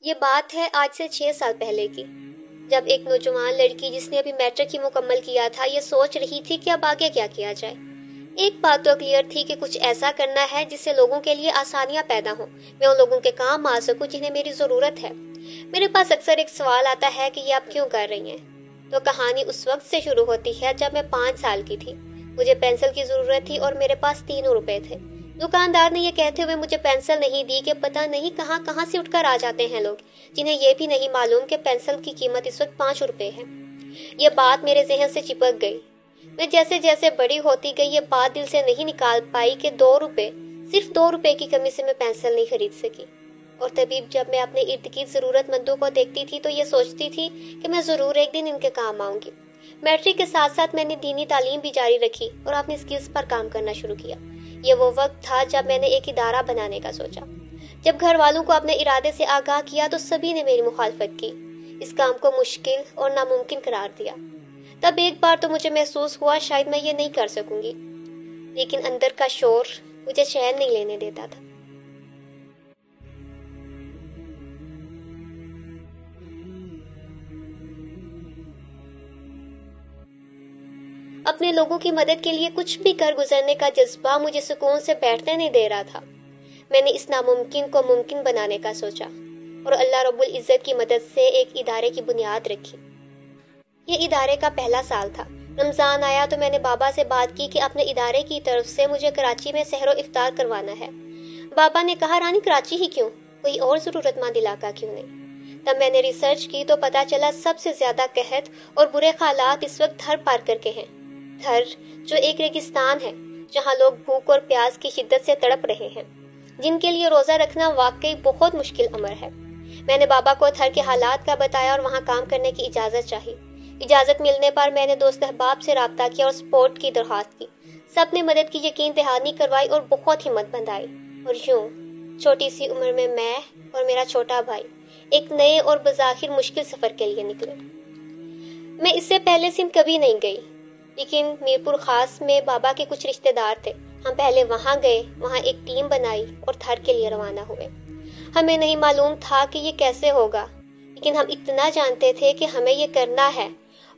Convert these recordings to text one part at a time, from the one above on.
یہ بات ہے آج سے 6 سال پہلے کی، جب ایک نوجوان لڑکی جس نے ابھی میٹرک ہی مکمل کیا تھا یہ سوچ رہی تھی کہ اب آگے کیا کیا جائے۔ ایک بات تو کلیئر تھی کہ کچھ ایسا کرنا ہے جس سے لوگوں کے لیے آسانیاں پیدا ہوں، میں ان لوگوں کے کام آ سکوں جنہیں میری ضرورت ہے۔ میرے پاس اکثر ایک سوال آتا ہے کہ یہ آپ کیوں کر رہی ہیں؟ تو کہانی اس وقت سے شروع ہوتی ہے جب میں 5 سال کی تھی۔ مجھے پینسل کی ضرورت تھی اور میرے پاس 3 روپے تھے۔ دکاندار نے یہ کہتے ہوئے مجھے پینسل نہیں دی کہ پتہ نہیں کہاں کہاں سے اٹھ کر آ جاتے ہیں لوگ، جنہیں یہ بھی نہیں معلوم کہ پینسل کی قیمت اس وقت 5 روپے ہے۔ یہ بات میرے ذہن سے چپک گئی۔ میں جیسے جیسے بڑی ہوتی گئی یہ بات دل سے نہیں نکال پائی کہ 2 روپے، صرف 2 روپے کی کمی سے میں پینسل نہیں خرید سکی۔ اور تبھی جب میں اپنے ارد گرد ضرورت مندوں کو دیکھتی تھی تو یہ سوچتی تھی کہ میں ضرور ایک دن ان کے کام آؤں گی۔ میٹرک کے ساتھ ساتھ میں نے دینی تعلیم بھی جاری رکھی اور اپنی سکلز پر کام کرنا شروع کیا۔ یہ وہ وقت تھا جب میں نے ایک ادارہ بنانے کا سوچا۔ جب گھر والوں کو اپنے ارادے سے آگاہ کیا تو سبھی نے میری مخالفت کی، اس کام کو مشکل اور ناممکن قرار دیا۔ تب ایک بار تو مجھے محسوس ہوا شاید میں یہ نہیں کر سکوں گی، لیکن اندر کا شور مجھے چین نہیں لینے دیتا تھا۔ اپنے لوگوں کی مدد کے لیے کچھ بھی کر گزرنے کا جذبہ مجھے سکون سے بیٹھنے نہیں دے رہا تھا۔ میں نے اس ناممکن کو ممکن بنانے کا سوچا اور اللہ رب العزت کی مدد سے ایک ادارے کی بنیاد رکھی۔ یہ ادارے کا پہلا سال تھا۔ رمضان آیا تو میں نے بابا سے بات کی کہ اپنے ادارے کی طرف سے مجھے کراچی میں سحر و افطار کروانا ہے۔ بابا نے کہا رانی کراچی ہی کیوں، کوئی اور ضرورت مند علاقہ کیوں نہیں؟ تب میں نے ریسرچ کی تو پتا چلا سب سے زیادہ قحط اور برے حالات اس وقت تھر پار کر کے ہیں۔ تھر جو ایک ریگستان ہے جہاں لوگ بھوک اور پیاس کی شدت سے تڑپ رہے ہیں، جن کے لیے روزہ رکھنا واقعی بہت مشکل امر ہے۔ میں نے بابا کو تھر کے حالات کا بتایا اور وہاں کام کرنے کی اجازت چاہی۔ اجازت ملنے پر میں نے دوست احباب سے رابطہ کیا اور سپورٹ کی درخواست کی۔ سب نے مدد کی یقین دہانی کروائی اور بہت ہمت بندھائی، اور یوں چھوٹی سی عمر میں اور میرا چھوٹا بھائی ایک نئے اور بظاہر مشکل سفر کے لیے نکلے۔ میں اس سے پہلے سندھ کبھی نہیں گئی، لیکن میرپور خاص میں بابا کے کچھ رشتہ دار تھے۔ ہم پہلے وہاں گئے، وہاں ایک ٹیم بنائی اور تھر کے لیے روانہ ہوئے۔ ہمیں نہیں معلوم تھا کہ یہ کیسے ہوگا، لیکن ہم اتنا جانتے تھے کہ ہمیں یہ کرنا ہے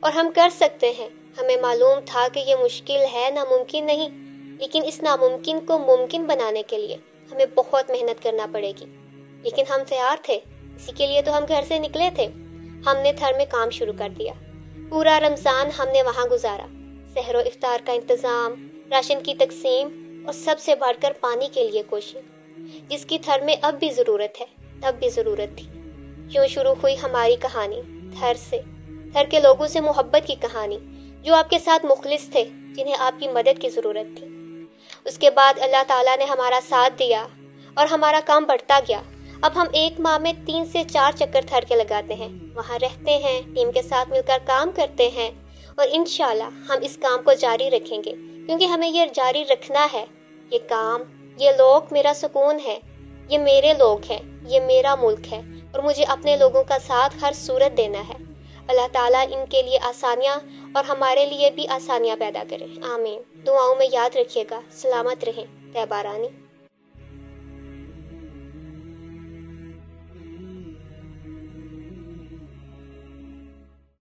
اور ہم کر سکتے ہیں۔ ہمیں معلوم تھا کہ یہ مشکل ہے، ناممکن نہیں، لیکن اس ناممکن کو ممکن بنانے کے لیے ہمیں بہت محنت کرنا پڑے گی۔ لیکن ہم تیار تھے، اسی کے لیے تو ہم گھر سے نکلے تھے۔ ہم نے تھر میں کام شروع کر دیا۔ پورا رمضان ہم نے وہاں گزارا، سحر و افطار کا انتظام، راشن کی تقسیم اور سب سے بڑھ کر پانی کے لیے کوشش، جس کی تھر میں اب بھی ضرورت ہے، تب بھی ضرورت تھی۔ یوں شروع ہوئی ہماری کہانی، تھر سے، تھر کے لوگوں سے محبت کی کہانی، جو آپ کے ساتھ مخلص تھے، جنہیں آپ کی مدد کی ضرورت تھی۔ اس کے بعد اللہ تعالیٰ نے ہمارا ساتھ دیا اور ہمارا کام بڑھتا گیا۔ اب ہم ایک ماہ میں 3 سے 4 چکر تھر کے لگاتے ہیں، وہاں رہتے ہیں، ٹیم کے ساتھ مل کر کام کرتے ہیں، اور انشاءاللہ ہم اس کام کو جاری رکھیں گے، کیونکہ ہمیں یہ جاری رکھنا ہے۔ یہ کام، یہ لوگ میرا سکون ہے، یہ میرے لوگ ہیں، یہ میرا ملک ہے، اور مجھے اپنے لوگوں کا ساتھ ہر صورت دینا ہے۔ اللہ تعالیٰ ان کے لیے آسانیاں اور ہمارے لیے بھی آسانیاں پیدا کرے، آمین۔ دعاؤں میں یاد رکھیے گا۔ سلامت رہیں، طیبہ رانی۔